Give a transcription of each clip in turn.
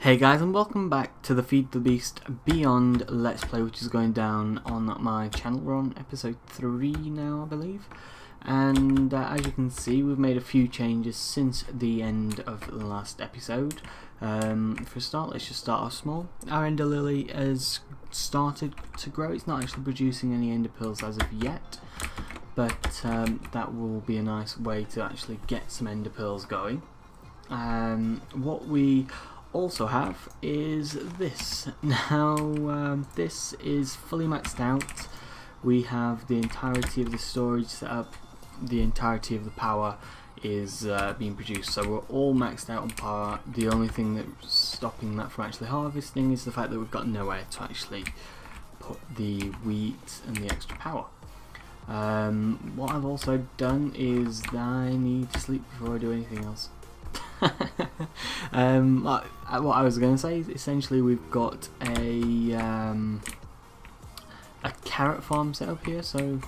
Hey guys, and welcome back to the Feed the Beast Beyond Let's Play, which is going down on my channel. We're on episode 3 now, I believe. And as you can see, we've made a few changes since the end of the last episode. For a start, let's just start off small. Our Ender Lily has started to grow. It's not actually producing any Ender Pearls as of yet, but that will be a nice way to actually get some Ender Pearls going. What we also have is this. Now this is fully maxed out. We have the entirety of the storage set up, the entirety of the power is being produced, so we're all maxed out on power. The only thing that's stopping that from actually harvesting is the fact that we've got nowhere to actually put the wheat and the extra power. What I've also done is I need to sleep before I do anything else. What I was going to say is essentially we've got a carrot farm set up here, so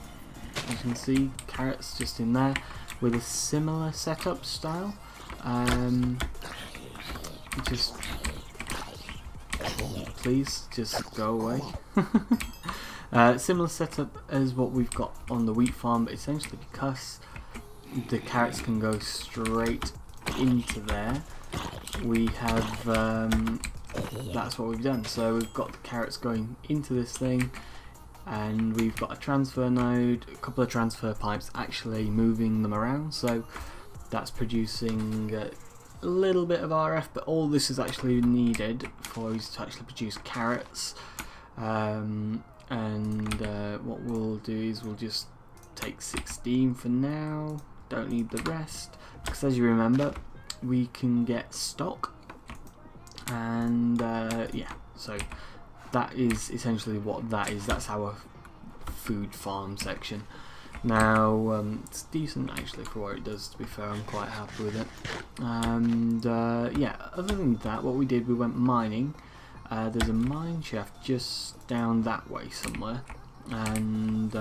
as you can see carrots just in there with a similar setup style. Just please just go away. Similar setup as what we've got on the wheat farm, but essentially because the carrots can go straight into there, we have that's what we've done. So we've got the carrots going into this thing, and we've got a transfer node, a couple of transfer pipes actually moving them around, so that's producing a little bit of RF, but all this is actually needed for us to actually produce carrots. What we'll do is we'll just take 16 for now, don't need the rest, because as you remember we can get stock, and yeah, so that is essentially what that is. That's our food farm section. Now it's decent actually for what it does, to be fair. I'm quite happy with it. And yeah, other than that, what we did, we went mining. There's a mine shaft just down that way somewhere, and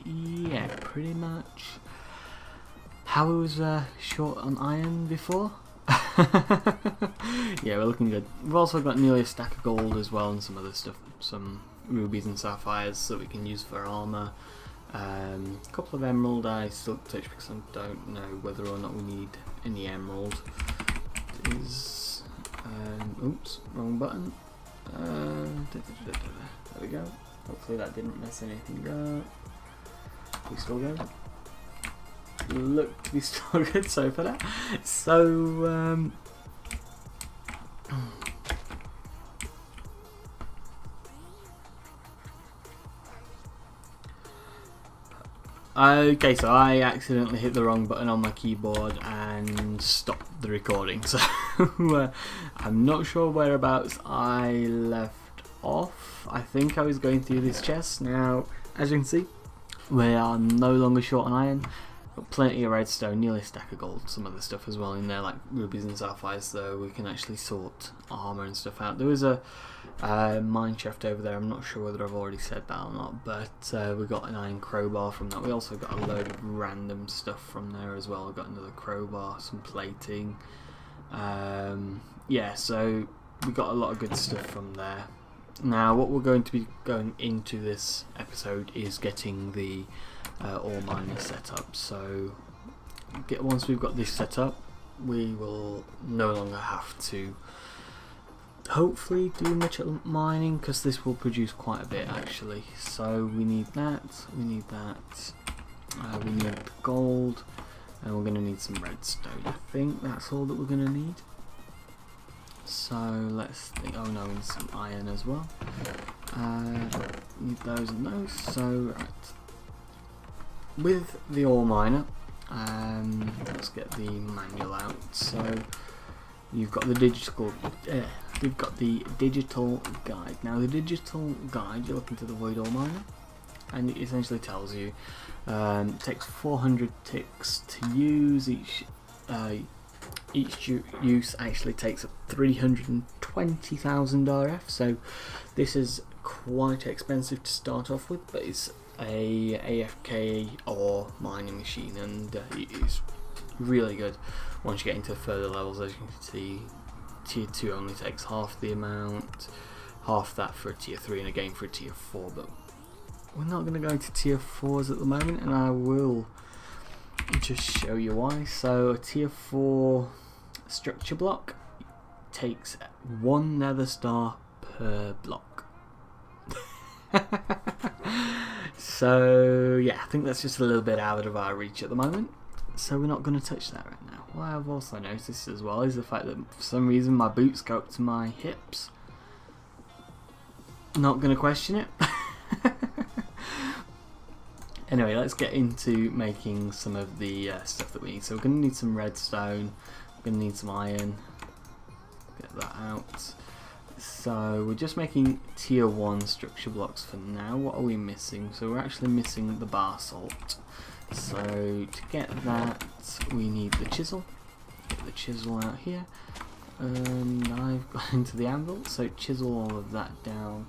yeah, pretty much how it was short on iron before. Yeah, we're looking good. We've also got nearly a stack of gold as well, and some other stuff, some rubies and sapphires that we can use for armor. A couple of emerald I still touch because I don't know whether or not we need any emerald. Is oops, wrong button. There we go. Hopefully that didn't mess anything up. We still go. Look to be still good, sorry for that. So okay, so I accidentally hit the wrong button on my keyboard and stopped the recording, so I'm not sure whereabouts I left off. I think I was going through this chest. Now as you can see, we are no longer short on iron. Got plenty of redstone, nearly a stack of gold, some other stuff as well in there, like rubies and sapphires, so we can actually sort armor and stuff out. There was a mine shaft over there. I'm not sure whether I've already said that or not, but we got an iron crowbar from that. We also got a load of random stuff from there as well. We got another crowbar, some plating. Yeah, so we got a lot of good stuff from there. Now what we're going to be going into this episode is getting the ore miner set up. So once we've got this set up, we will no longer have to hopefully do much mining, because this will produce quite a bit actually. So we need that, we need that, we need the gold, and we're going to need some redstone. I think that's all that we're going to need. So let's think. Oh no, we need some iron as well. Need those and those. So right, with the ore miner, let's get the manual out. So you've got the digital. We've got the digital guide. Now the digital guide, you look into the void ore miner, and it essentially tells you it takes 400 ticks to use. Each use actually takes up 320,000 RF, so this is quite expensive to start off with, but it's a AFK ore mining machine, and it is really good once you get into further levels. As you can see, tier 2 only takes half the amount, half that for a tier 3 and again for a tier 4, but we're not going to go into tier 4s at the moment, and I will just show you why. So a tier 4 structure block takes 1 nether star per block. So yeah, I think that's just a little bit out of our reach at the moment, so we're not going to touch that right now. What I've also noticed as well is the fact that for some reason my boots go up to my hips. Not going to question it. Anyway, let's get into making some of the stuff that we need. So we're going to need some redstone, we're going to need some iron, get that out. So we're just making tier 1 structure blocks for now. What are we missing? So we're actually missing the basalt. So to get that we need the chisel. Get the chisel out here. And I've gone into the anvil, so chisel all of that down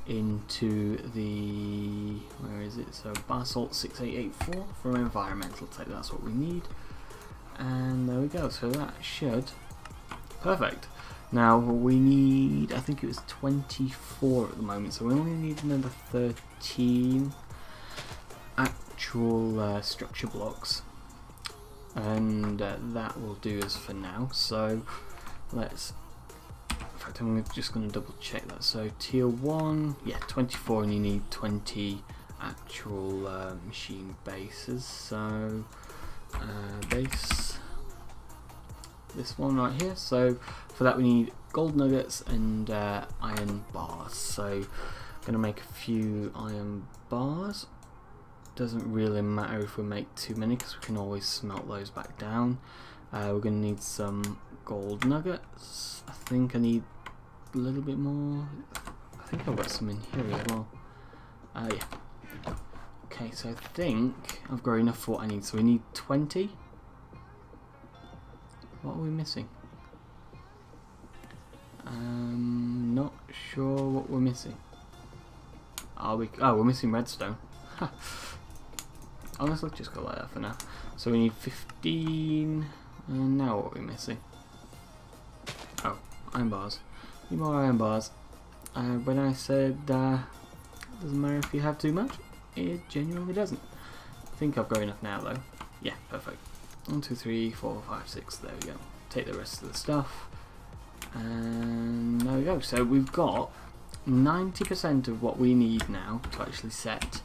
into the, where is it? So basalt 6884 from environmental tech, that's what we need. And there we go, so that should, perfect. Now we need, I think it was 24 at the moment, so we only need another 13 actual structure blocks, and that will do us for now. So let's, in fact I'm just going to double check that. So tier 1, yeah, 24, and you need 20 actual machine bases. So base, this one right here. So for that we need gold nuggets and iron bars. So I'm going to make a few iron bars. Doesn't really matter if we make too many because we can always smelt those back down. We're going to need some gold nuggets. I think I need a little bit more. I think I've got some in here as well. Yeah. Okay, so I think I've got enough for what I need. So we need 20. What are we missing? Not sure what we're missing. Are we? Oh, we're missing redstone. Honestly, just go like that for now. So we need 15. And now what are we missing? Oh, iron bars. Need more iron bars. When I said doesn't matter if you have too much, it genuinely doesn't. I think I've got enough now though. Yeah, perfect. 1, 2, 3, 4, 5, 6. There we go. Take the rest of the stuff. And there we go. So we've got 90% of what we need now to actually set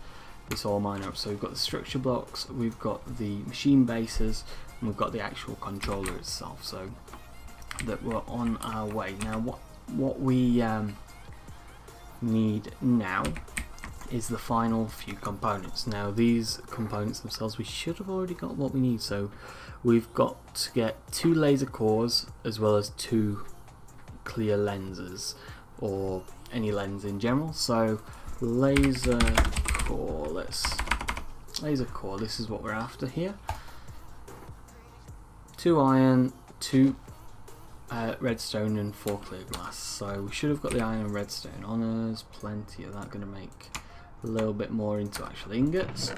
this ore miner up. So we've got the structure blocks, we've got the machine bases, and we've got the actual controller itself. So that we're on our way. Now what we need now is the final few components. Now these components themselves, we should have already got what we need. So we've got to get 2 laser cores as well as 2 clear lenses, or any lens in general. So laser core, laser core, this is what we're after here. 2 iron, 2 redstone and 4 clear glass. So we should have got the iron and redstone on us, plenty of that. Going to make a little bit more into actual ingots.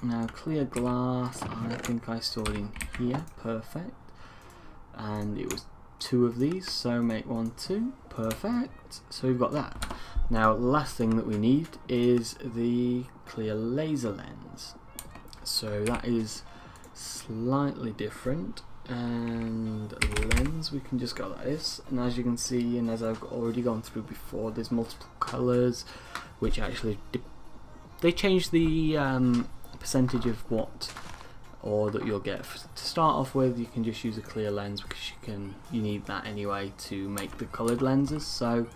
Now clear glass, I think I stored in here, perfect. And it was 2 of these, so make 1, 2, perfect. So we've got that. Now the last thing that we need is the clear laser lens. So that is slightly different, and lens, we can just go like this, and as you can see, and as I've already gone through before, there's multiple colours which actually they change the percentage of what ore that you'll get. To start off with, you can just use a clear lens because you need that anyway to make the coloured lenses. So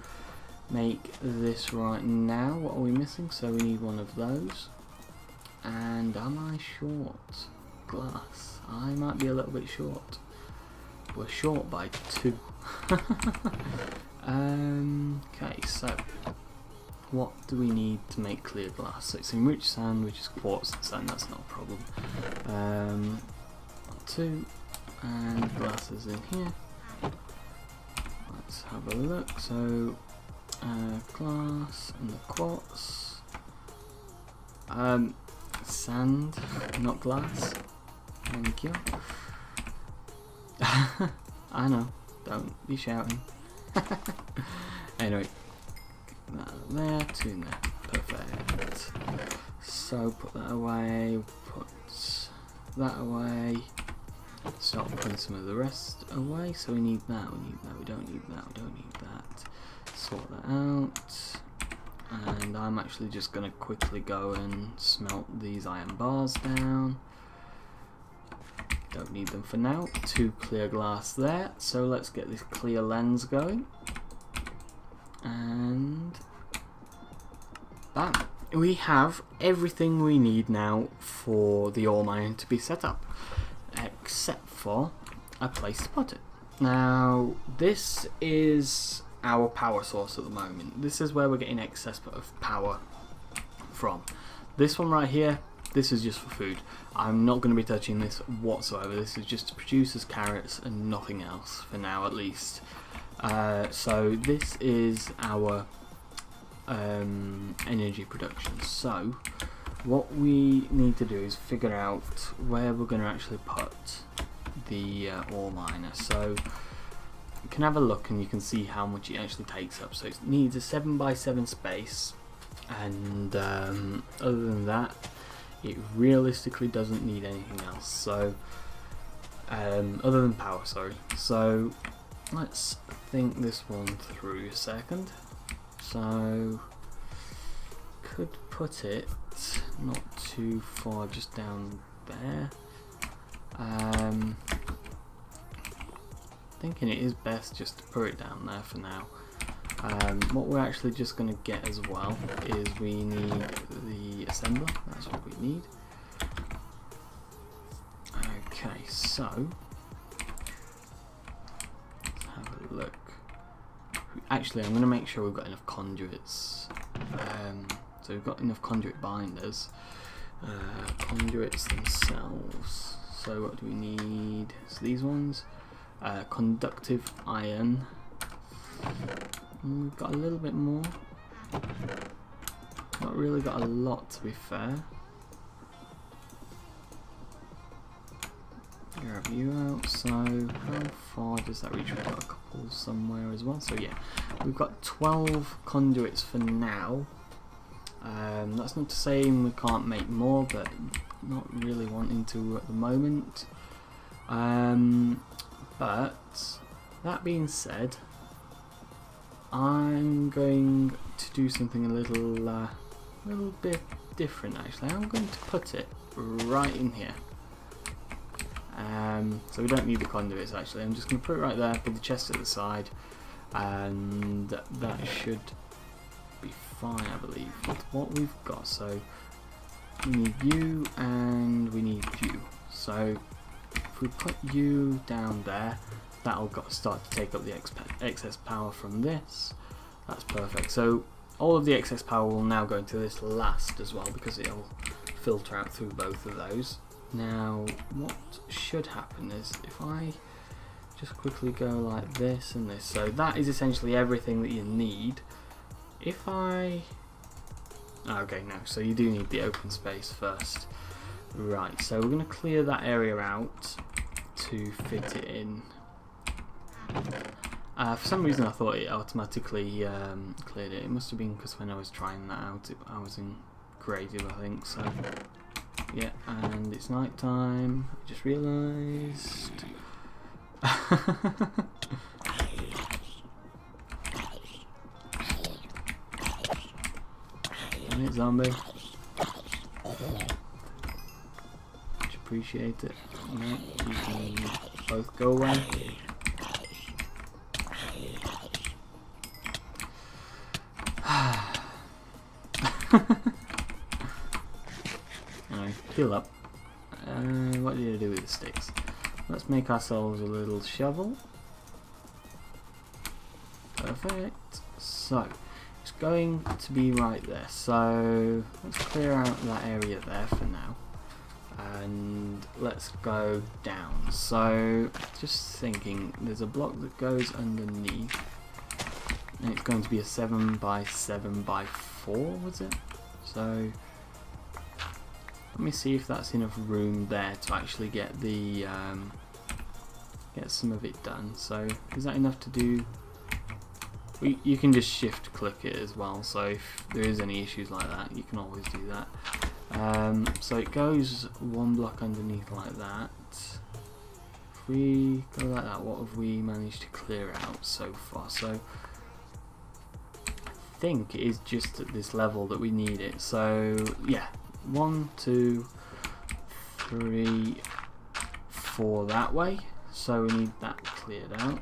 make this right now. What are we missing? So we need 1 of those. And am I short glass? I might be a little bit short. We're short by 2. Okay, so what do we need to make clear glass? So it's enriched sand, which is quartz sand, that's not a problem. 1, 2, and glasses in here. Let's have a look. So glass and the quartz. Sand, not glass. Thank you. I know, don't be shouting. Anyway, that there, 2 in there. Perfect. So put that away, put that away. Start putting some of the rest away. So we need that, we need that, we don't need that, we don't need that. Sort that out. And I'm actually just going to quickly go and smelt these iron bars down. Don't need them for now. 2 clear glass there. So let's get this clear lens going. And bam. We have everything we need now for the ore mine to be set up. Except for a place to put it. Now, this is our power source at the moment. This is where we're getting excess of power from. This one right here, this is just for food. I'm not going to be touching this whatsoever. This is just to produce as carrots and nothing else, for now at least. So this is our energy production. So what we need to do is figure out where we're going to actually put the ore miner. So you can have a look and you can see how much it actually takes up. So it needs a 7x7 space, and other than that it realistically doesn't need anything else. So other than power, sorry. So let's think this one through a second. So could put it not too far, just down there. Thinking it is best just to put it down there for now. What we're actually just going to get as well is we need the assembler. That's what we need. Okay, so let's have a look. Actually, I'm going to make sure we've got enough conduits. So we've got enough conduit binders. Conduits themselves. So what do we need? So these ones. Conductive iron. We've got a little bit more. Not really got a lot, to be fair. Grab you out. So how far does that reach? We've got a couple somewhere as well. So yeah, we've got 12 conduits for now. That's not to say we can't make more, but not really wanting to at the moment. But that being said, I'm going to do something a little bit different actually. I'm going to put it right in here. So we don't need the conduits actually. I'm just going to put it right there, put the chest at the side, and that should be fine, I believe, with what we've got. So we need you and we need you. So if we put you down there, that'll start to take up the excess power from this. That's perfect. So all of the excess power will now go into this last as well, because it'll filter out through both of those. Now what should happen is if I just quickly go like this and this, so that is essentially everything that you need. If I... okay, no, so you do need the open space first. Right, so we're going to clear that area out to fit it in. For some reason I thought it automatically cleared it. It must have been because when I was trying that out, I was in creative, I think. So yeah, and it's night time. I just realised. Damn it, zombie. Much appreciate it. No, you can both go away. Anyway, heal up. What did I do with the sticks? Let's make ourselves a little shovel. Perfect. So it's going to be right there. So let's clear out that area there for now. And let's go down. So just thinking, there's a block that goes underneath, and it's going to be a 7x7x4, was it? So let me see if that's enough room there to actually get the get some of it done. So is that enough to do You can just shift click it as well, so if there is any issues like that, you can always do that. So it goes one block underneath like that. If we go like that, what have we managed to clear out so far? So I think it is just at this level that we need it. So yeah, 1, 2, 3, 4 that way. So we need that cleared out.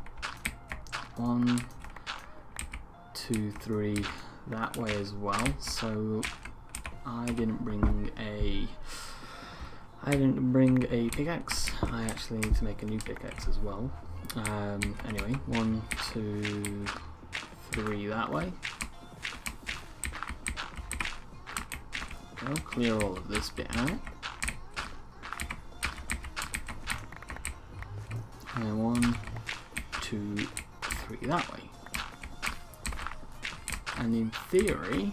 1, 2, 3 that way as well. So I didn't bring a pickaxe. I actually need to make a new pickaxe as well. Anyway, 1, 2, 3 that way. I'll clear all of this bit out. And 1, 2, 3 that way. And in theory,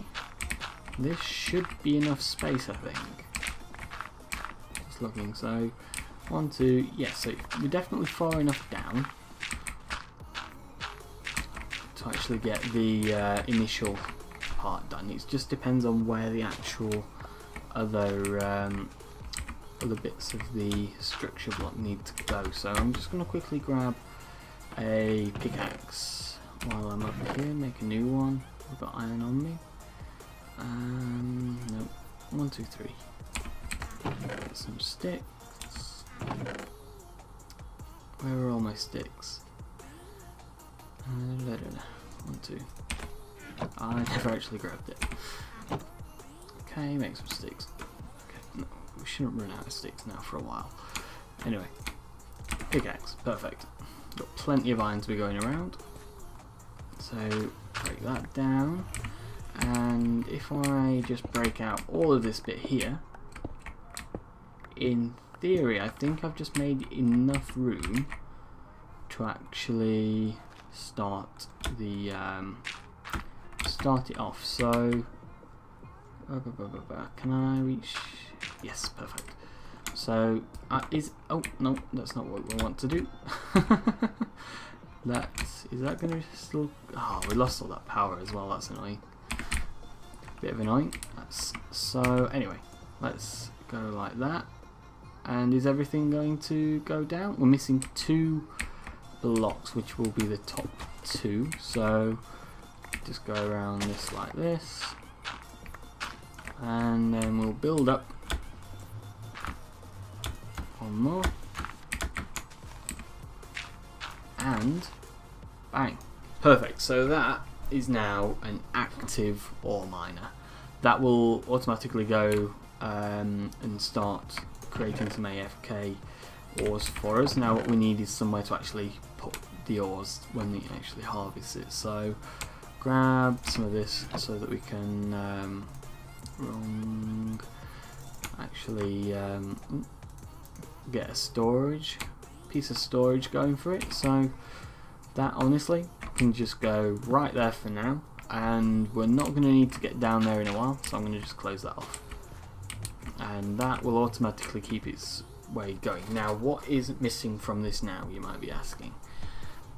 this should be enough space, I think. Just looking, so 1, 2, yes, so we're definitely far enough down to actually get the initial part done. It just depends on where the actual other bits of the structure block need to go. So I'm just going to quickly grab a pickaxe while I'm up here, make a new one. I've got iron on me. No, 1, 2, 3. Get some sticks. Where are all my sticks? 1, 2. I never actually grabbed it. Okay, make some sticks. Okay, no, we shouldn't run out of sticks now for a while. Anyway, pickaxe, perfect. Got plenty of iron to be going around. So break that down. And if I just break out all of this bit here, in theory I think I've just made enough room to actually start the start it off. So can I reach? Yes, perfect. So oh no, that's not what we want to do. Is that going to still? Oh, we lost all that power as well. That's annoying. Bit of annoying. So anyway, let's go like that. And is everything going to go down? We're missing 2 blocks, which will be the top 2. So just go around this like this, and then we'll build up one more, and bang, perfect. So that is now an active ore miner. That will automatically go and start creating some AFK ores for us. Now what we need is somewhere to actually put the ores when we actually harvest it. So grab some of this so that we can get a piece of storage going for it. So that honestly can just go right there for now, and we're not going to need to get down there in a while, so I'm going to just close that off, and that will automatically keep its way going. Now what is missing from this now, you might be asking?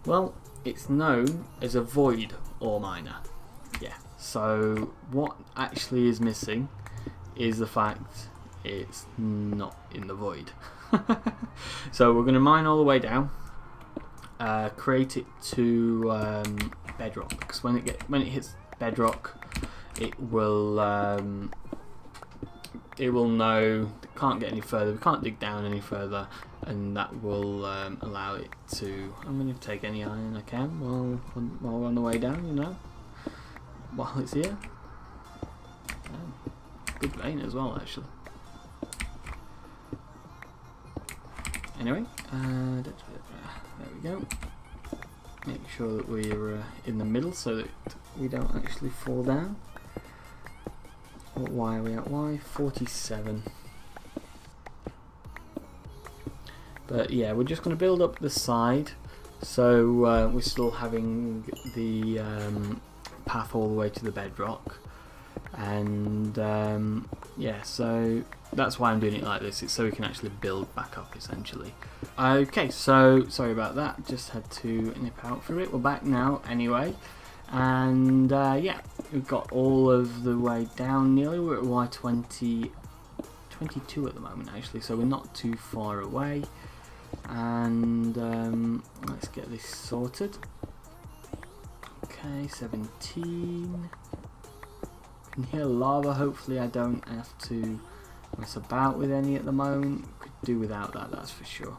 Well, it's known as a void ore miner. Yeah, so what actually is missing is the fact it's not in the void. So we're going to mine all the way down, create it to bedrock, because when it hits bedrock, it will know it can't get any further. We can't dig down any further, and that will allow it to. I'm going to take any iron I can while we're on the way down, you know, while it's here. Good vein as well, actually. Anyway, there we go. Make sure that we're in the middle so that we don't actually fall down. Why are we at Y? 47. But yeah, we're just going to build up the side, so we're still having the path all the way to the bedrock. And yeah, so that's why I'm doing it like this. It's so we can actually build back up, essentially. Okay, so sorry about that, just had to nip out for it. We're back now anyway, And yeah, we've got all of the way down nearly. We're at Y20, 22 at the moment actually, so we're not too far away. And let's get this sorted. Okay, 17. I can hear lava. Hopefully I don't have to mess about with any at the moment. Could do without that, that's for sure.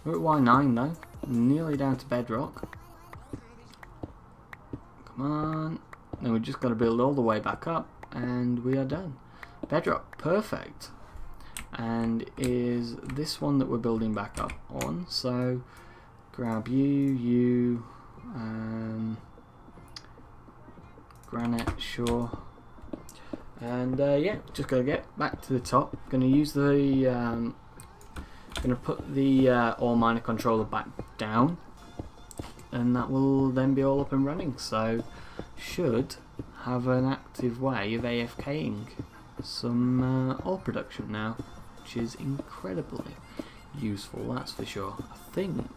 We're at Y9 though, nearly down to bedrock. Come on. Then we've just got to build all the way back up and we are done. Bedrock, perfect. And is this one that we're building back up on. So grab you, granite, sure. And yeah, just gotta get back to the top. Gonna use the gonna put the ore miner controller back down, and that will then be all up and running. So should have an active way of AFKing some ore production now, which is incredibly useful, that's for sure. I think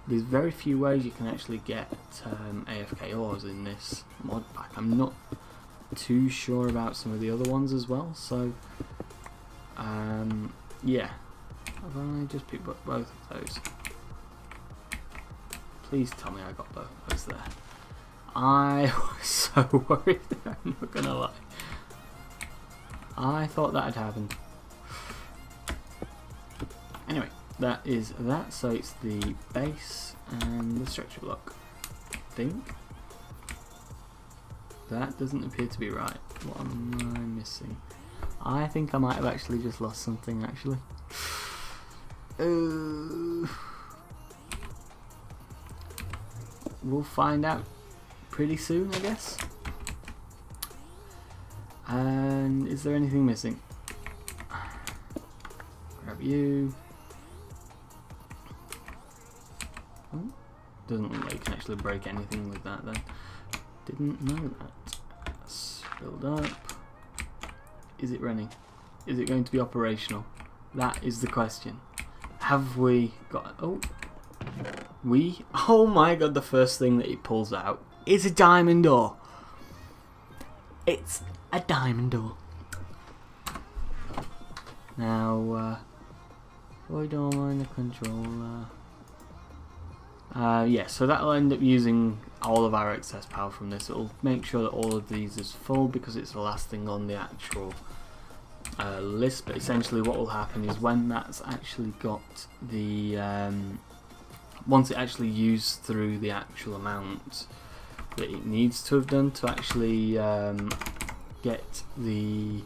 there's very few ways you can actually get AFK ores in this mod pack. I'm not too sure about some of the other ones as well, so yeah. Have I just picked up both of those? Please tell me I got both of those there. I was so worried, I'm not gonna lie. I thought that had happened. Anyway, that is that, so it's the base and the structure block. I think. That doesn't appear to be right. What am I missing? I think I might have actually just lost something actually. We'll find out pretty soon, I guess. And is there anything missing? Grab you. Oh, doesn't look like you can actually break anything with that then. Didn't know that. Let's build up. Is it running? Is it going to be operational? That is the question. Have we got... Oh. Oh my god, the first thing that it pulls out is a diamond ore. It's a diamond ore. Now, void ore miner controller. Yeah, so that'll end up using all of our excess power from this. It'll make sure that all of these is full because it's the last thing on the actual list. But essentially what will happen is when that's actually got the once it actually used through the actual amount that it needs to have done to actually get the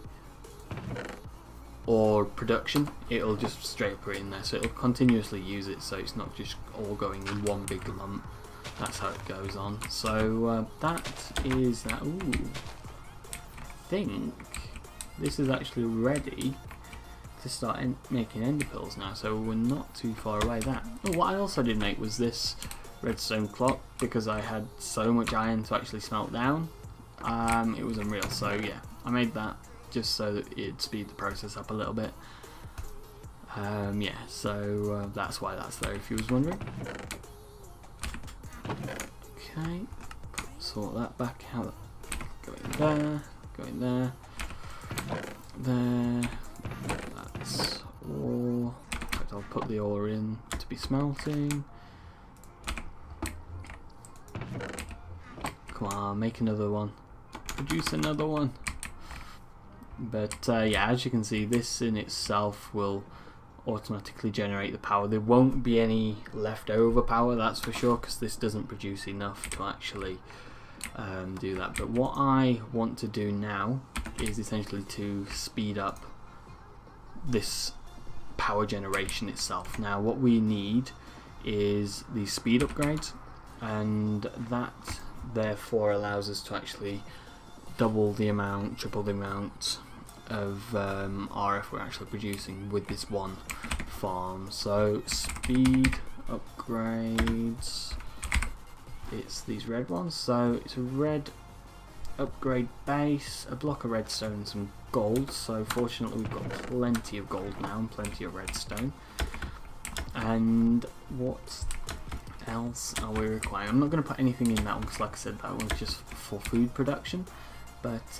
ore production, it'll just straight put it in there, so it'll continuously use it, so it's not just all going in one big lump. That's how it goes on. So that is that. Ooh, I think this is actually ready to start making ender pearls now, so we're not too far away. That. Oh, what I also did make was this redstone clock because I had so much iron to actually smelt down. It was unreal. So yeah, I made that just so that it'd speed the process up a little bit. Yeah, so that's why that's there if you was wondering. Okay, sort that back out. Go in there, go in there, there. That's all. In fact, I'll put the ore in to be smelting. Come on, make another one. Produce another one. But yeah, as you can see, this in itself will automatically generate the power. There won't be any leftover power, that's for sure, because this doesn't produce enough to actually do that. But what I want to do now is essentially to speed up this power generation itself. Now what we need is the speed upgrades, and that therefore allows us to actually double the amount, triple the amount of RF we're actually producing with this one farm. So speed upgrades, it's these red ones. So it's a red upgrade base, a block of redstone and some gold. So fortunately we've got plenty of gold now and plenty of redstone. And what else are we requiring? I'm not going to put anything in that one because, like I said, that one's just for food production. But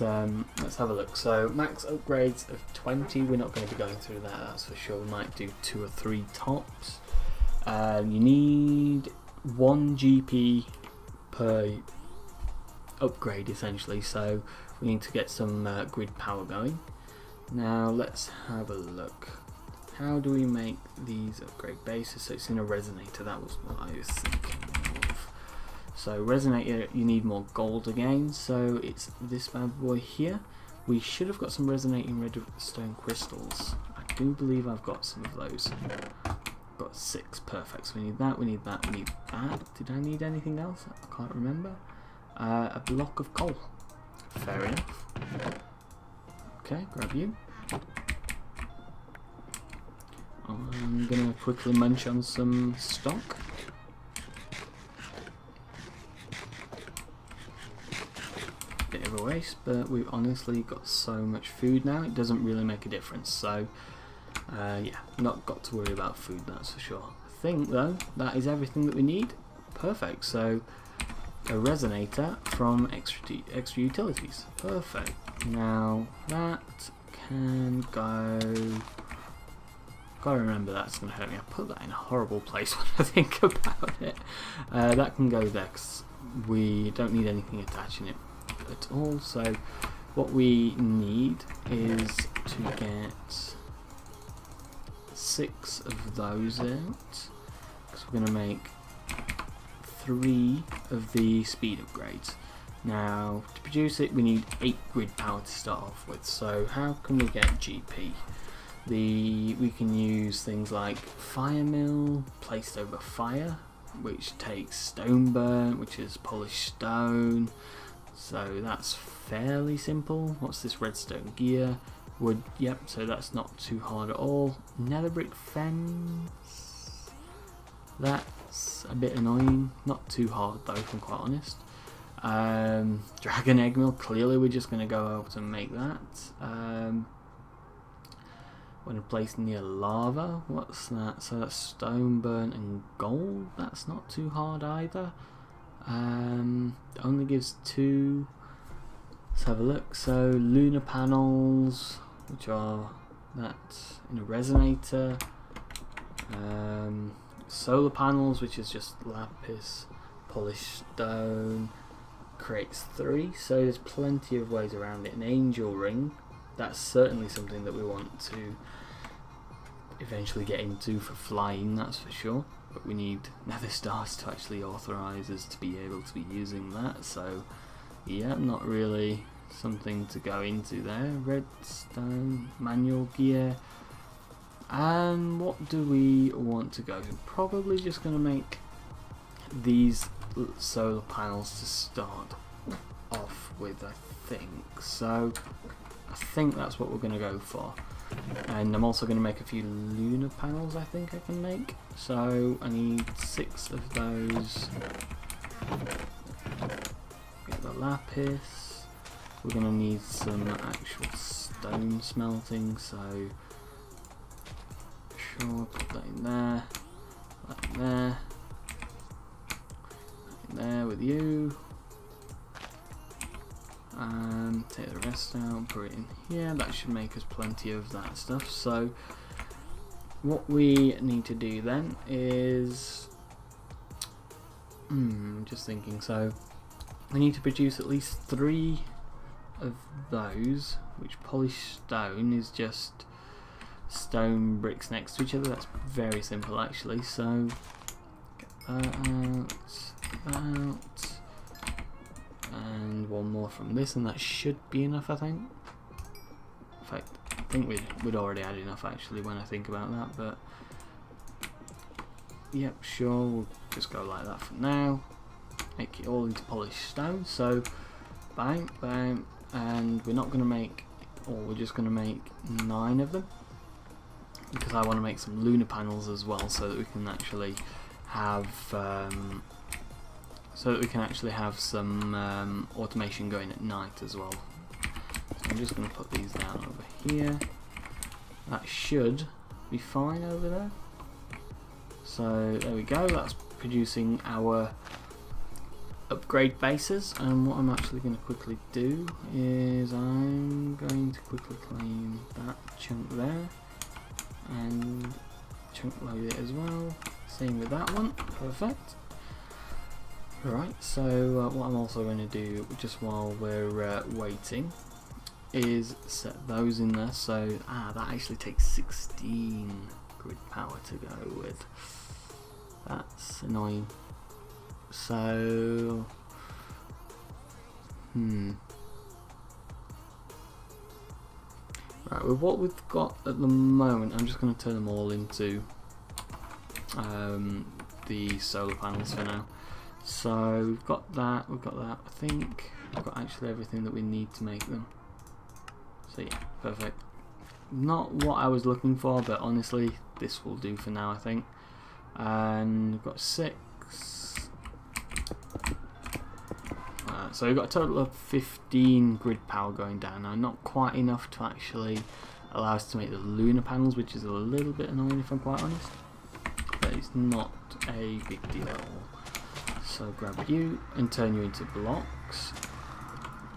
let's have a look. So max upgrades of 20. We're not going to be going through that, that's for sure. We might do 2 or 3 tops. You need 1 GP per upgrade essentially, so we need to get some grid power going. Now let's have a look. How do we make these upgrade bases? So it's in a resonator, that was what I was thinking of. So resonator, you need more gold again, so it's this bad boy here. We should have got some resonating redstone crystals. I do believe I've got some of those. Got 6, perfect. So we need that, we need that, we need that. Did I need anything else? I can't remember. A block of coal. Fair enough. Okay, grab you. I'm gonna quickly munch on some stock. Bit of a waste, but we've honestly got so much food now, it doesn't really make a difference. So yeah, not got to worry about food, that's for sure. I think though, that is everything that we need. Perfect, so a resonator from extra utilities. Perfect. Now that can go. Gotta remember that's gonna hurt me. I put that in a horrible place when I think about it. That can go there because we don't need anything attaching it at all. So what we need is to get 6 of those out because we're gonna make 3 of the speed upgrades. Now to produce it we need 8 grid power to start off with. So how can we get GP? We can use things like fire mill placed over fire, which takes stone burnt, which is polished stone. So that's fairly simple. What's this redstone gear? Wood, yep, so that's not too hard at all. Nether brick fence. That's a bit annoying. Not too hard though, if I'm quite honest. Dragon egg mill, clearly we're just going to go out and make that. When placed near lava, what's that? So that's stone burnt and gold. That's not too hard either. Only gives 2. Let's have a look. So lunar panels, which are that in a resonator. Solar panels, which is just lapis, polished stone, creates 3. So there's plenty of ways around it. An angel ring. That's certainly something that we want to eventually get into for flying, that's for sure. But we need nether stars to actually authorise us to be able to be using that. So yeah, not really something to go into there. Redstone, manual gear. And what do we want to go? Probably just going to make these solar panels to start off with, I think. So I think that's what we're going to go for. And I'm also going to make a few lunar panels, I think I can make. So I need 6 of those. Get the lapis. We're going to need some actual stone smelting, so sure, put that in there, that in there, that in there with you. Take the rest out, put it in here. That should make us plenty of that stuff. So what we need to do then is just thinking, so we need to produce at least 3 of those, which polished stone is just stone bricks next to each other. That's very simple actually. So get that out, and 1 more from this, and that should be enough, I think. In fact, I think we'd already had enough actually when I think about that, but yep, sure, we'll just go like that for now. Make it all into polished stone. So bang, bang, and we're not going to make, or we're just going to make 9 of them, because I want to make some lunar panels as well, so that we can actually have some automation going at night as well. So I'm just going to put these down over here. That should be fine over there. So there we go, that's producing our upgrade bases. And what I'm actually going to quickly do is I'm going to quickly claim that chunk there and chunk load it as well. Same with that one. Perfect. Right, so what I'm also going to do just while we're waiting is set those in there. So that actually takes 16 grid power to go with. That's annoying. So right, with what we've got at the moment, I'm just going to turn them all into the solar panels for now. So we've got that, I think we've got actually everything that we need to make them. So yeah, perfect. Not what I was looking for, but honestly this will do for now, I think. And we've got 6. So we've got a total of 15 grid power going down. Now not quite enough to actually allow us to make the lunar panels, which is a little bit annoying if I'm quite honest. But it's not a big deal at all. So grab you and turn you into blocks.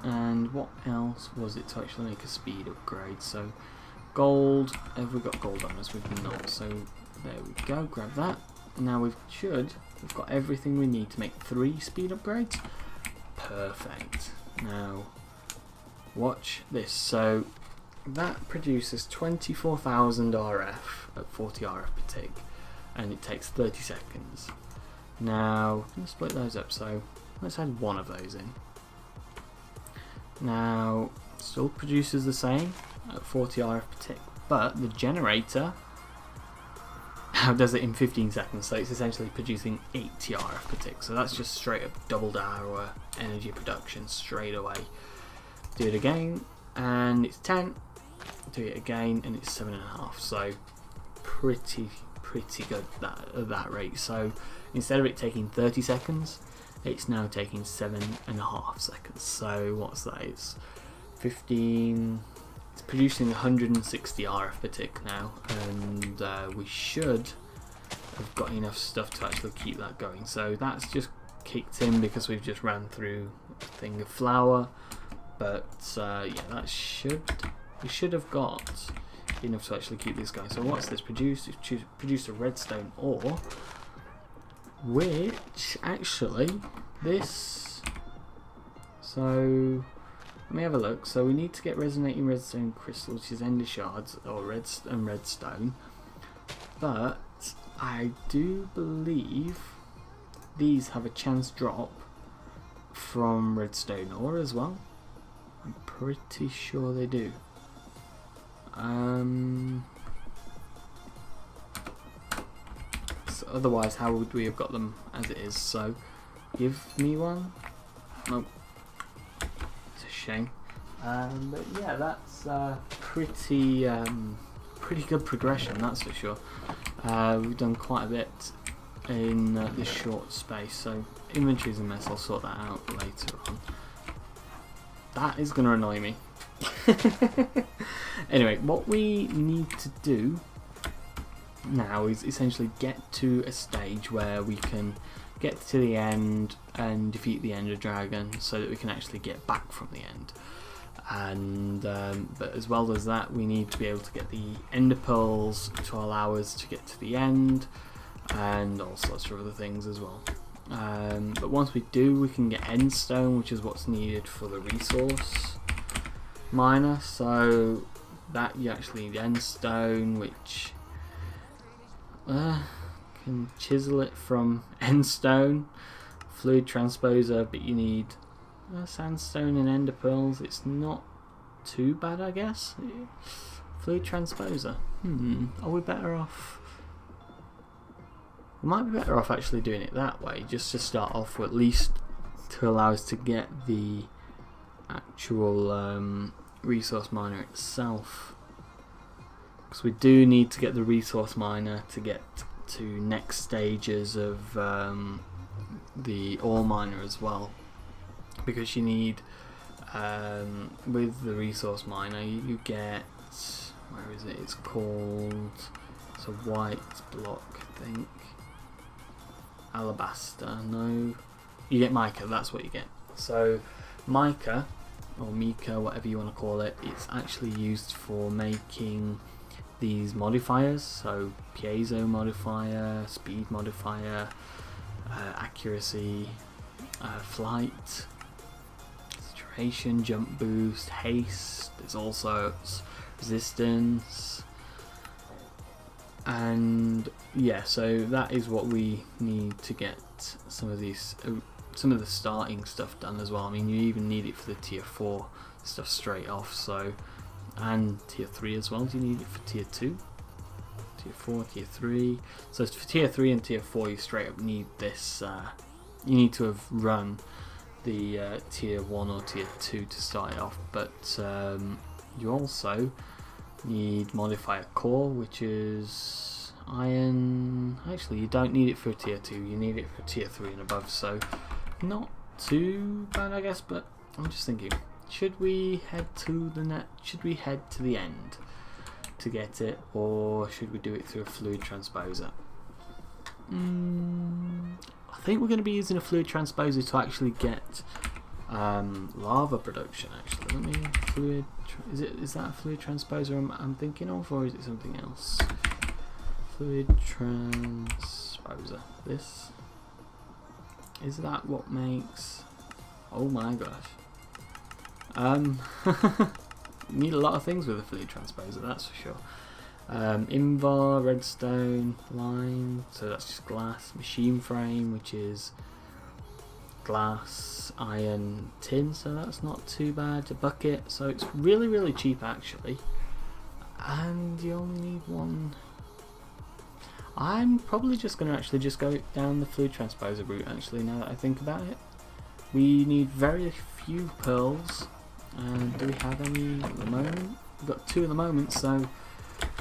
And what else was it to actually make a speed upgrade? So gold, have we got gold on us? We've not, so there we go, grab that. Now we've got everything we need to make 3 speed upgrades. Perfect. Now watch this. So that produces 24,000 RF at 40 RF per tick, and it takes 30 seconds. Now let's split those up, so let's add one of those in. Now still produces the same at 40 RF per tick, but the generator now does it in 15 seconds, so it's essentially producing 80 RF per tick. So that's just straight up doubled our energy production straight away. Do it again and it's 10. Do it again and it's 7.5. So pretty good at that rate. So instead of it taking 30 seconds, it's now taking 7.5 seconds. So what's that? It's 15. It's producing 160 RF per tick now, and we should have got enough stuff to actually keep that going. So that's just kicked in because we've just ran through a thing of flour, but yeah, we should have got enough to actually keep this going. So what's this produced? It's produced a redstone ore, which actually this. So let me have a look. So we need to get resonating redstone crystal, which is ender shards or redstone. But I do believe these have a chance drop from redstone ore as well. I'm pretty sure they do. So otherwise, how would we have got them as it is? So give me one. Nope. Shame, but yeah, that's pretty good progression, that's for sure. We've done quite a bit in this short space, so inventory's a mess. I'll sort that out later on. That is going to annoy me. Anyway, what we need to do now is essentially get to a stage where we can get to the end and defeat the Ender Dragon, so that we can actually get back from the end. And but as well as that, we need to be able to get the Ender Pearls to allow us to get to the end, and all sorts of other things as well. But once we do, we can get Endstone, which is what's needed for the resource miner. So that you actually need Endstone, which can chisel it from Endstone, fluid transposer, but you need sandstone and ender pearls. It's not too bad, I guess. Fluid transposer. Are we better off? We might be better off actually doing it that way, just to start off with, at least to allow us to get the actual resource miner itself, because we do need to get the resource miner to get to next stages of the ore miner as well, because you need with the resource miner you get, where is it, it's called, it's a white block I think, alabaster. No, you get mica. That's what you get. So mica, or mica, whatever you want to call it, it's actually used for making these modifiers. So piezo modifier, speed modifier, accuracy, flight, acceleration, jump boost, haste. There's also resistance, and yeah, so that is what we need to get some of these, some of the starting stuff done as well. I mean, you even need it for the tier 4 stuff straight off, so, and tier 3 as well. Do you need it for tier 2? Tier 4, tier 3. So for tier 3 and tier 4 you straight up need this, you need to have run the tier 1 or tier 2 to start it off, but you also need modifier core, which is iron. Actually, you don't need it for tier 2, you need it for tier 3 and above, so not too bad, I guess. But I'm just thinking, should we head to the end to get it, or should we do it through a fluid transposer? I think we're going to be using a fluid transposer to actually get lava production. Actually, let me is that a fluid transposer I'm thinking of, or is it something else? Fluid transposer. This is that what makes? Oh my gosh. You need a lot of things with a fluid transposer, that's for sure. Invar, redstone, lime, so that's just glass. Machine frame, which is glass, iron, tin, so that's not too bad. A bucket, so it's really cheap actually. And you only need one. I'm probably just going to actually just go down the fluid transposer route actually, now that I think about it. We need very few pearls. Do we have any at the moment? We've got 2 at the moment, so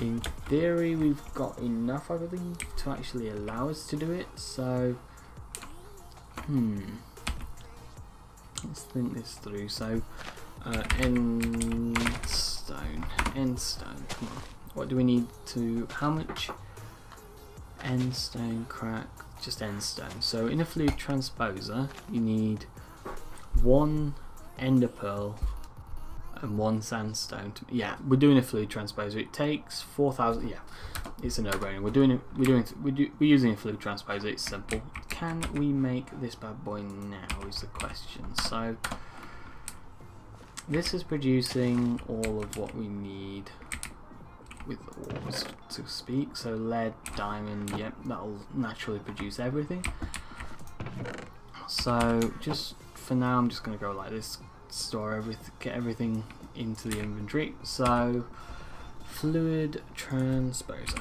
in theory we've got enough, I believe, to actually allow us to do it. So let's think this through. So end stone, come on, what do we need to, how much end stone crack? Just end stone. So in a fluid transposer you need 1 ender pearl and 1 sandstone. Yeah, we're doing a fluid transposer. It takes 4,000. Yeah, it's a no-brainer. We're using a fluid transposer. It's simple. Can we make this bad boy now? Is the question. So this is producing all of what we need with ores, to speak. So lead, diamond. Yep, that'll naturally produce everything. So just for now, I'm just going to go like this. Store everything, get everything into the inventory. So fluid transposer,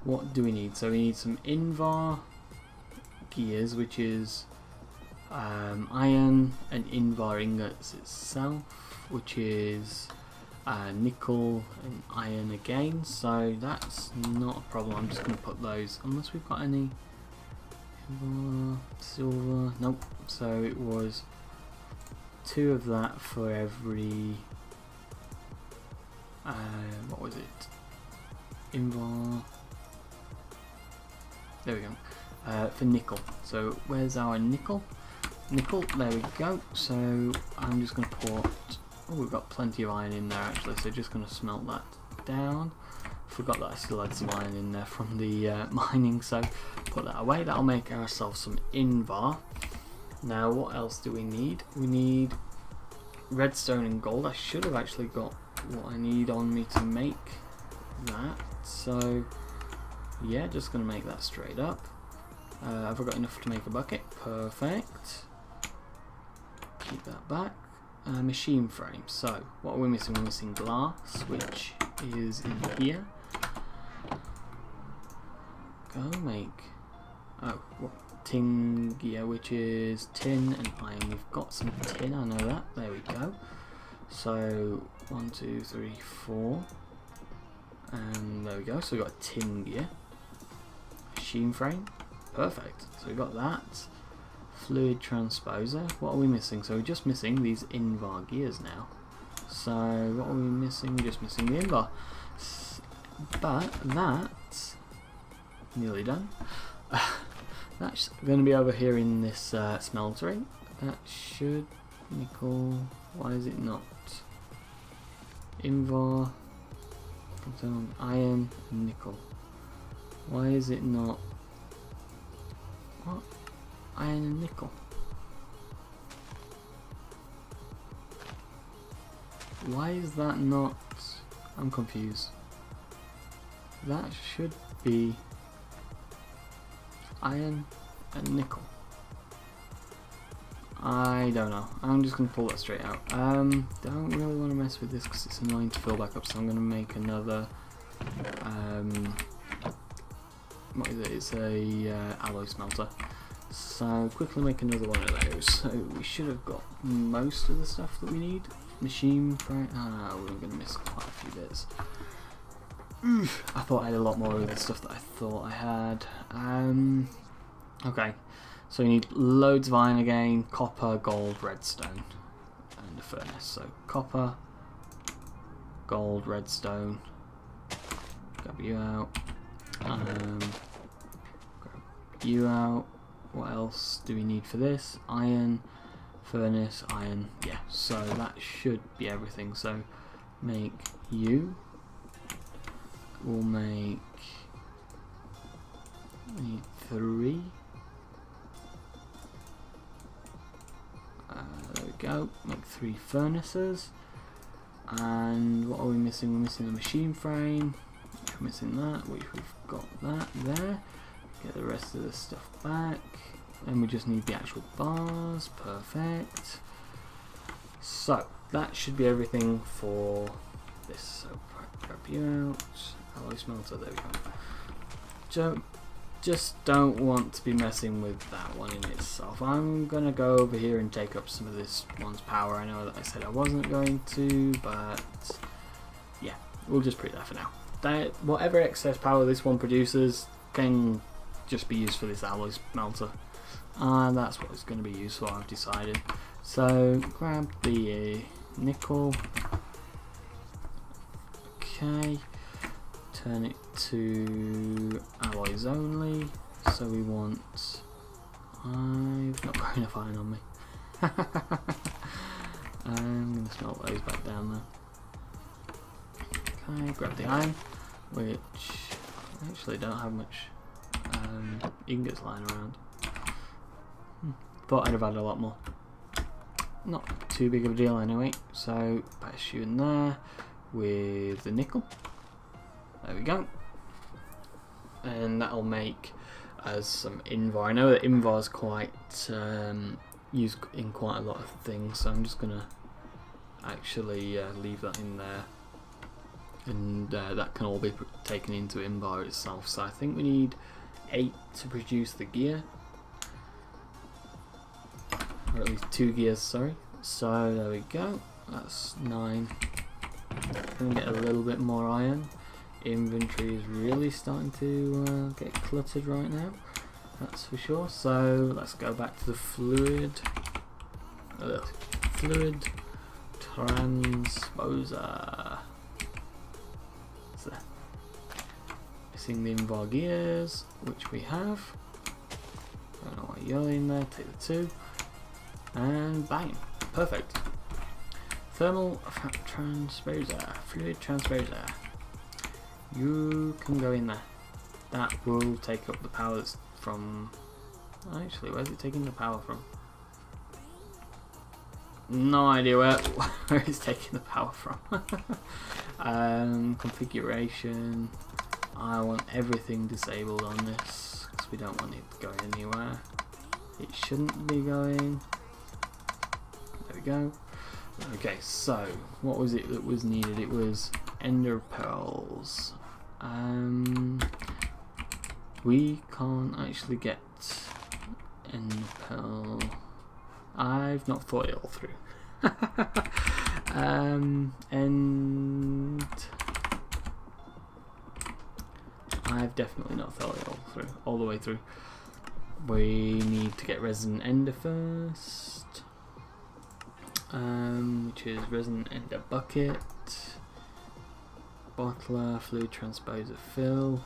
what do we need? So we need some Invar gears, which is iron and Invar ingots itself, which is nickel and iron again, so that's not a problem. I'm just going to put those, unless we've got any silver, nope. So it was 2 of that for every what was it, Invar, there we go, for nickel. So where's our nickel, there we go. So I'm just going to put, oh, we've got plenty of iron in there actually, so just going to smelt that down. Forgot that I still had some iron in there from the mining, so put that away. That'll make ourselves some Invar. Now what else do we need? We need redstone and gold. I should have actually got what I need on me to make that, so yeah, just gonna make that straight up. I've got enough to make a bucket. Perfect. Keep that back. Machine frame. So what are we missing? We're missing glass, which is in here. Go make, oh, what, tin gear, which is tin and iron. We've got some tin, I know that. There we go. So 1, 2, 3, 4, and there we go. So we've got a tin gear. Machine frame. Perfect. So we've got that. Fluid transposer. What are we missing? So we're just missing these Invar gears now. So what are we missing? We're just missing the Invar. But that nearly done. That's going to be over here in this smeltery. That should nickel. Why is it not? Invar, iron, nickel. Why is it not? What? Iron and nickel. Why is that not? I'm confused. That should be iron and nickel. I don't know. I'm just going to pull that straight out. Don't really want to mess with this because it's annoying to fill back up, so I'm going to make another what is it? It's a alloy smelter. So quickly make another one of those. So we should have got most of the stuff that we need. Machine frame. We're going to miss quite a few bits. I thought I had a lot more of the stuff that I thought I had. Okay, so we need loads of iron again, copper, gold, redstone, and a furnace. So copper, gold, redstone. Grab you out. Grab you out. What else do we need for this? Iron, furnace, iron. Yeah, so that should be everything. So make you. We'll make. We need 3. There we go. Make 3 furnaces. And what are we missing? We're missing the machine frame. We're missing that, which we've got that there. Get the rest of the stuff back. And we just need the actual bars. Perfect. So that should be everything for this. So grab you out. Alloy smelter. There we go. Just don't want to be messing with that one in itself. I'm gonna go over here and take up some of this one's power. I know that I said I wasn't going to, but yeah, we'll just put it there for now. Whatever excess power this one produces can just be used for this alloy smelter. That's what it's going to be used for, I've decided. So grab the nickel. Okay. Turn it to alloys only. So we want. I've not got enough iron on me. I'm going to smelt those back down there. Okay, grab the iron, which I actually don't have much ingots lying around. Thought I'd have had a lot more. Not too big of a deal anyway. So pass you in there with the nickel. There we go. And that'll make us some invar. I know that invar is quite used in quite a lot of things, so I'm just gonna actually leave that in there, and that can all be taken into invar itself. So I think we need 8 to produce the gear, or at least 2 gears, sorry. So there we go. That's 9. Can we get a little bit more iron? Inventory is really starting to get cluttered right now, that's for sure. So let's go back to the fluid transposer. So, missing the invar gears, which we have. Don't know why you're in there. Take the 2, and bang, perfect. Thermal transposer, fluid transposer. You can go in there. That will take up the power that's from. Actually, where's it taking the power from? No idea where it's taking the power from. Configuration. I want everything disabled on this because we don't want it going anywhere. It shouldn't be going. There we go. Okay, so what was it that was needed? It was ender pearls. We can't actually get ender pearl. I've not thought it all through. And I've definitely not thought it all the way through. We need to get resin ender first, which is resin ender bucket, bottler, fluid transposer fill.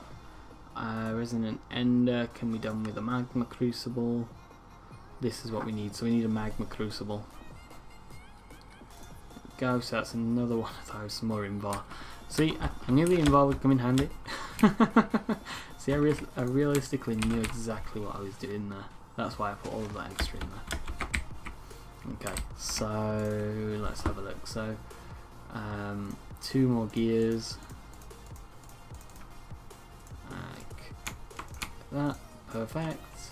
resonant ender can be done with a magma crucible. This is what we need, so we need a magma crucible. There we go, so that's another one of those, some more invar. See, I knew the invar would come in handy. See, I realistically knew exactly what I was doing there. That's why I put all of that extra in there. Okay, so let's have a look. So, 2 more gears. Like that, perfect.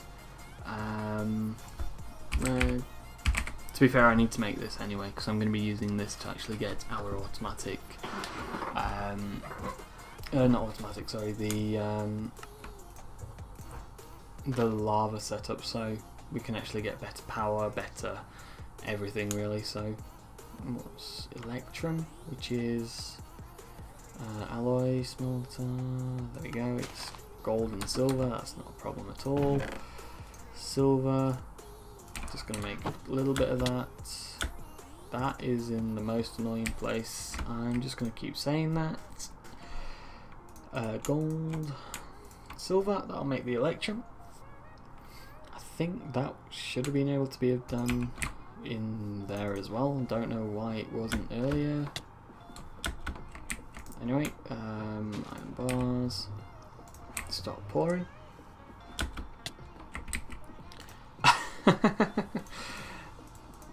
To be fair, I need to make this anyway because I'm going to be using this to actually get our automatic. Not automatic, sorry. The lava setup, so we can actually get better power, better everything really. So what's electrum, which is alloy smelter, there we go, it's gold and silver, that's not a problem at all. Silver, just going to make a little bit of that. That is in the most annoying place, I'm just going to keep saying that. Gold, silver, that'll make the electrum. I think that should have been able to be done in there as well. Don't know why it wasn't earlier. Anyway, iron bars. Stop pouring.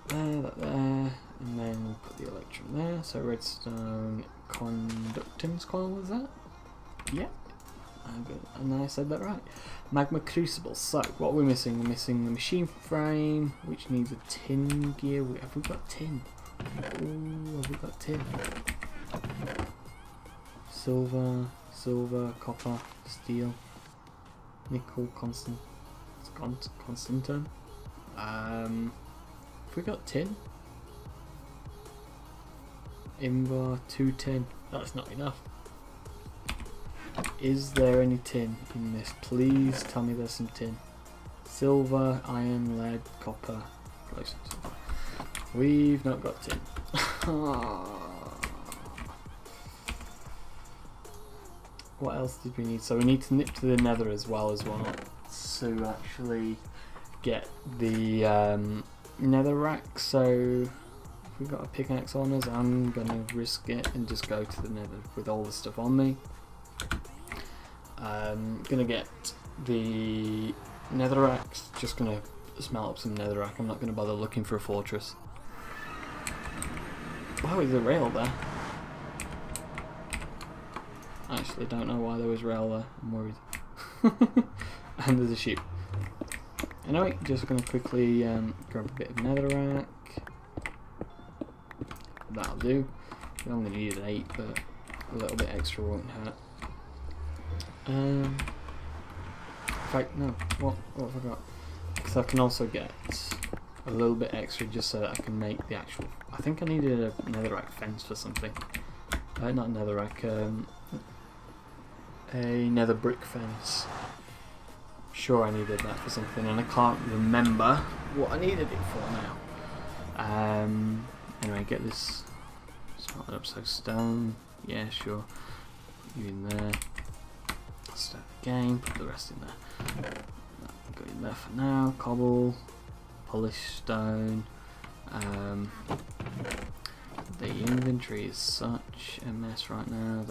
There, and then we'll put the electrum there. So redstone conductance coil was that? Yeah. And I said that right. Magma crucible. So what we're missing? We're missing the machine frame, which needs a tin gear. Have we got tin? Ooh, have we got tin? Silver, copper, steel, nickel, constantan. Have we got tin? Invar, 2 tin. That's not enough. Is there any tin in this? Please tell me there's some tin. Silver, iron, lead, copper. Close. We've not got tin. What else did we need? So we need to nip to the nether as well to actually get the nether rack. So if we've got a pickaxe on us, I'm gonna risk it and just go to the nether with all the stuff on me. Gonna get the netherrack, just gonna smelt up some netherrack. I'm not gonna bother looking for a fortress. Oh, there's a rail there. I actually don't know why there was rail there, I'm worried. And there's a sheep. Anyway, just gonna quickly grab a bit of netherrack. That'll do. We only needed 8, but a little bit extra won't hurt. In fact, no, what have I got? Because I can also get a little bit extra just so that I can make the actual. I think I needed a netherrack fence for something. Not netherrack, a nether brick fence. Sure, I needed that for something, and I can't remember what I needed it for now. Anyway, get this smelted up. So stone, yeah, sure. You in there. Start again, put the rest in there. Go in there for now. Cobble, polished stone. The inventory is such a mess right now.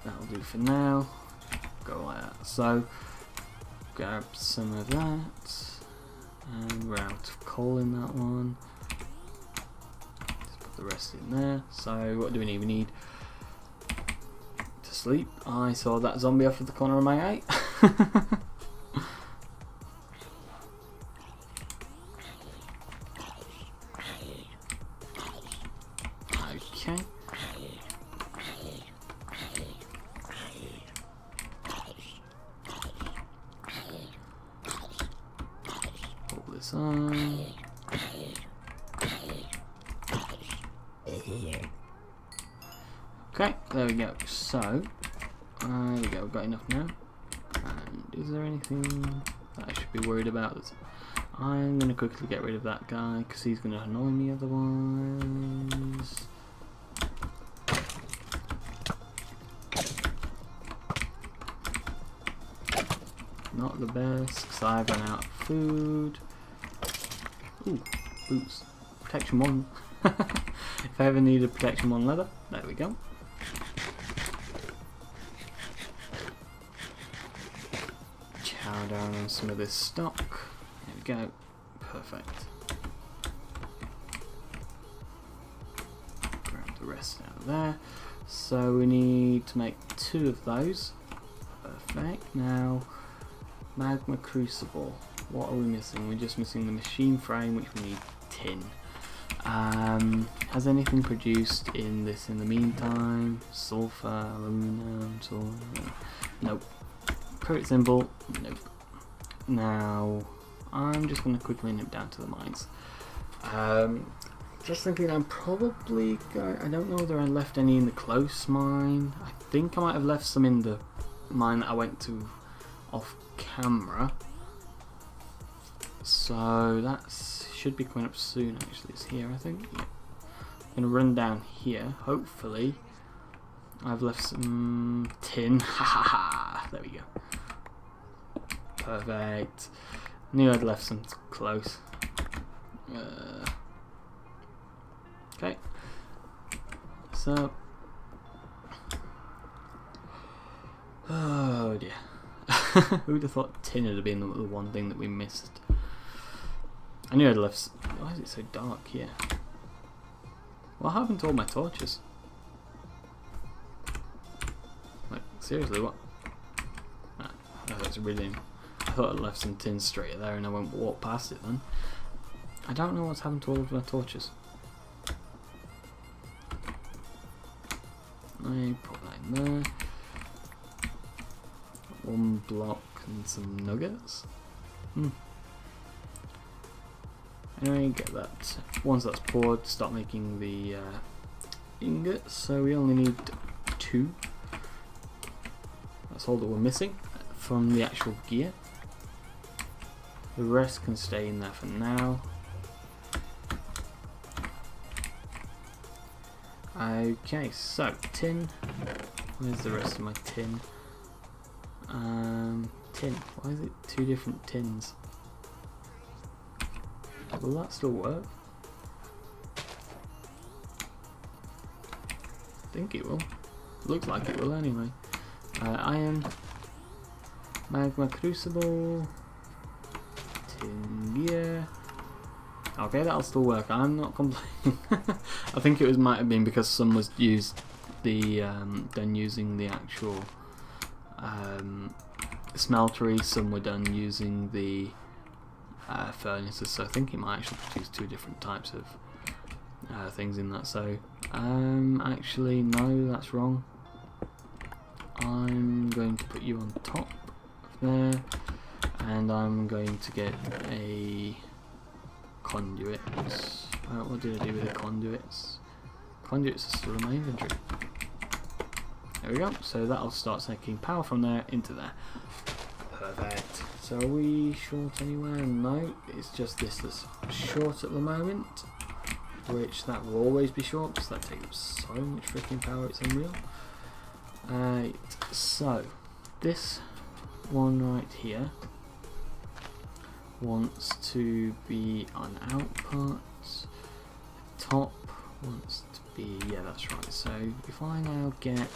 That'll do for now. Go like that. So grab some of that, and we're out of coal in that one. The rest in there. So what do we need? We need to sleep. I saw that zombie off of the corner of my eye. Okay. Pull this on. Okay, there we go. So, there we go, we've got enough now. And is there anything that I should be worried about? I'm going to quickly get rid of that guy because he's going to annoy me otherwise. Not the best because I've run out of food. Ooh, boots. Protection 1. If I ever needed protection 1 leather, there we go. Chow down on some of this stock. There we go. Perfect. Grab the rest out of there. So we need to make 2 of those. Perfect. Now, magma crucible. What are we missing? We're just missing the machine frame, which we need tin. Has anything produced in this in the meantime? Sulfur, aluminum, sulfur. Nope. Pretty simple. Nope. Now, I'm just going to quickly nip down to the mines. Just thinking I'm probably going... I don't know whether I left any in the close mine. I think I might have left some in the mine that I went to off camera. So that should be coming up soon actually. It's here I think. Yeah. I'm going to run down here. Hopefully I've left some tin. Ha! There we go. Perfect. Knew I'd left some close. Okay. So. Oh dear. Who'd have thought tin would have been the one thing that we missed? I knew I'd left. Why is it so dark here? What happened to all my torches? Like, seriously, what? Ah, that's really. I thought I'd left some tin straight there and I won't walk past it then. I don't know what's happened to all of my torches. I put that in there. 1 block and some nuggets. Anyway, get that. Once that's poured, start making the ingots. So we only need 2. That's all that we're missing from the actual gear. The rest can stay in there for now. Okay, so tin. Where's the rest of my tin? Tin. Why is it 2 different tins? Will that still work? I think it will. Looks like it will anyway. Iron. Magma crucible. Tin gear. Okay, that'll still work. I'm not complaining. I think it might have been because some was used the done using the actual smeltery. Some were done using the furnaces. So I think it might actually produce 2 different types of things in that. So actually no, that's wrong. I'm going to put you on top of there, and I'm going to get a conduit. What did I do with the conduits? Conduits are still in my inventory. There we go. So that'll start taking power from there into there. Perfect. So are we short anywhere? No, it's just this that's short at the moment, which that will always be short because that takes up so much freaking power, it's unreal. Right, so this one right here wants to be on output. Top wants to be, yeah, that's right. So if I now get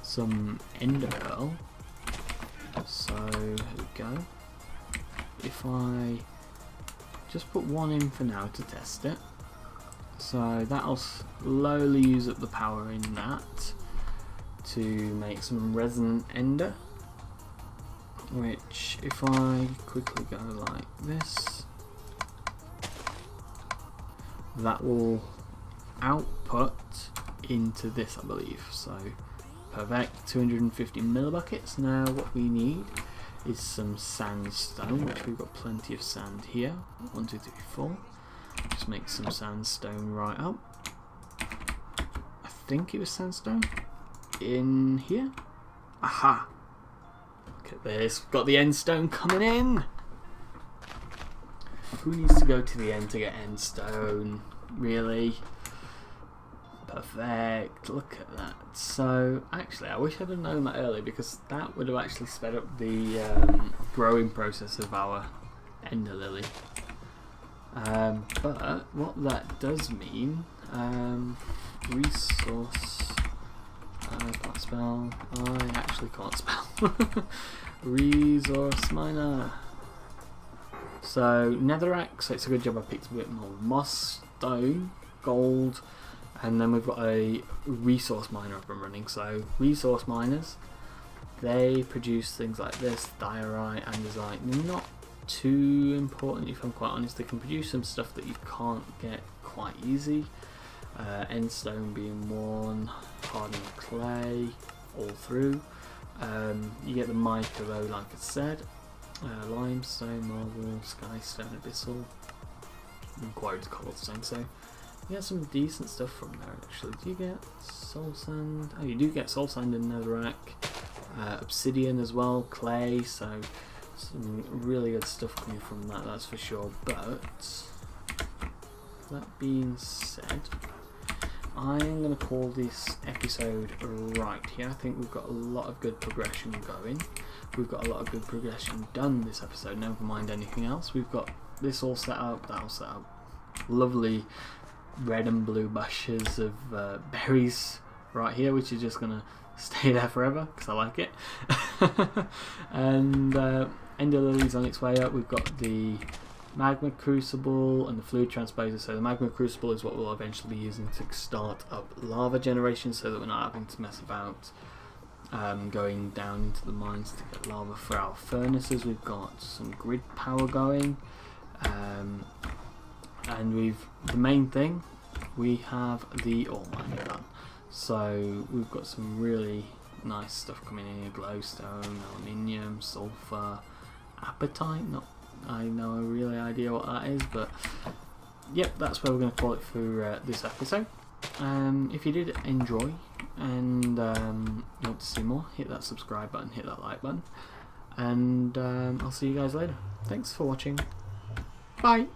some ender pearl, so here we go. If I just put 1 in for now to test it, so that'll slowly use up the power in that to make some resonant ender, which if I quickly go like this, that will output into this, I believe. So perfect, 250 millibuckets. Now what we need is some sandstone, which we've got plenty of sand here. 1, 2, 3, 4. Just make some sandstone right up. I think it was sandstone in here. Aha! Look at this, we've got the end stone coming in. Who needs to go to the end to get end stone? Really? Perfect. Look at that. So actually, I wish I'd have known that earlier, because that would have actually sped up the growing process of our ender lily. But what that does mean, resource. I can't spell. I actually can't spell. Resource miner. So netherrack. So it's a good job I picked a bit more moss, stone, gold. And then we've got a resource miner up and running. So resource miners, they produce things like this, diorite, andesite. Not too important, if I'm quite honest. They can produce some stuff that you can't get quite easy. Endstone being one, hardened clay, all through. You get the mica though, like I said. Limestone, marble, skystone, abyssal, and quarried cobblestone. So you get some decent stuff from there actually. Do you get soul sand? Oh, you do get soul sand and netherrack. Obsidian as well, clay, so some really good stuff coming from that, that's for sure. But that being said, I'm going to call this episode right here. I think we've got a lot of good progression going. We've got a lot of good progression done this episode, never mind anything else. We've got this all set up, that all set up. Lovely red and blue bushes of berries right here, which is just going to stay there forever because I like it. And ender lily's on its way up. We've got the magma crucible and the fluid transposer. So the magma crucible is what we'll eventually be using to start up lava generation, so that we're not having to mess about going down into the mines to get lava for our furnaces. We've got some grid power going, and the main thing, we have the ore mine done. So we've got some really nice stuff coming in here: glowstone, aluminium, sulfur, apatite. Not I know a really idea what that is, but yep, that's where we're going to call it for this episode. If you did enjoy and you want to see more, hit that subscribe button, hit that like button, and I'll see you guys later. Thanks for watching. Bye.